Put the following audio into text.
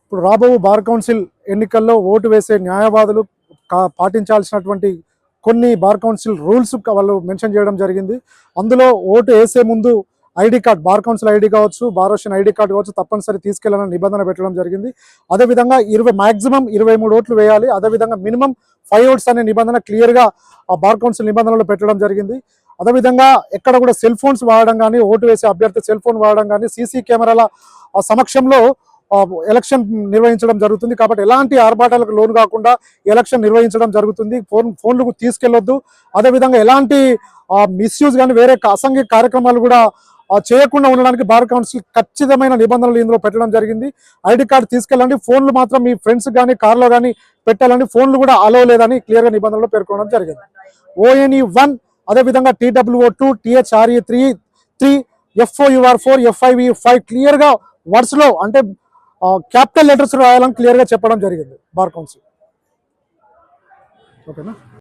ఇప్పుడు రాబో bar council ఎన్నికల్లో ఓటు వేసే న్యాయవాదులు పాటించాల్సినటువంటి కొన్ని బార్ కౌన్సిల్ రూల్స్ వాళ్ళు మెన్షన్ చేయడం జరిగింది. అందులో ఓటు వేసే ముందు ID card, bar council ID కావచ్చు, బార్ అసోసియేషన్ ఐడి కార్డు కావచ్చు, తప్పనిసరి తీసుకెళ్లాలని నిబంధన పెట్టడం జరిగింది. అదేవిధంగా మాక్సిమం 23 ఓట్లు వేయాలి. అదేవిధంగా మినిమం 5 ఓట్స్ అనే నిబంధన క్లియర్గా ఆ బార్ కౌన్సిల్ నిబంధనలో పెట్టడం జరిగింది. అదేవిధంగా ఎక్కడ కూడా సెల్ ఫోన్స్ వాడడం కానీ, ఓటు వేసే అభ్యర్థి సెల్ ఫోన్ వాడడం కానీ, సీసీ కెమెరాల సమక్షంలో ఎలక్షన్ నిర్వహించడం జరుగుతుంది. కాబట్టి ఎలాంటి ఆర్భాటాలకు లోను కాకుండా ఎలక్షన్ నిర్వహించడం జరుగుతుంది. ఫోన్లు తీసుకెళ్లొద్దు. అదేవిధంగా ఎలాంటి మిస్యూజ్ కానీ వేరే అసాంఘిక కార్యక్రమాలు కూడా చేయకుండా ఉండడానికి బార్ కౌన్సిల్ ఖచ్చితమైన నిబంధనలు ఇందులో పెట్టడం జరిగింది. ఐడి కార్డు తీసుకెళ్ళండి, ఫోన్లు మాత్రం మీ ఫ్రెండ్స్ కానీ కార్లో కానీ పెట్టాలండి, ఫోన్లు కూడా అలో లేదని క్లియర్గా నిబంధనలో పేర్కొనడం జరిగింది. ONE 1, అదేవిధంగా TWO2, THRE3, FOUR4, FIV5 క్లియర్గా వర్డ్స్లో అంటే క్యాపిటల్ లెటర్స్ రాయాలని క్లియర్గా చెప్పడం జరిగింది బార్ కౌన్సిల్. ఓకేనా?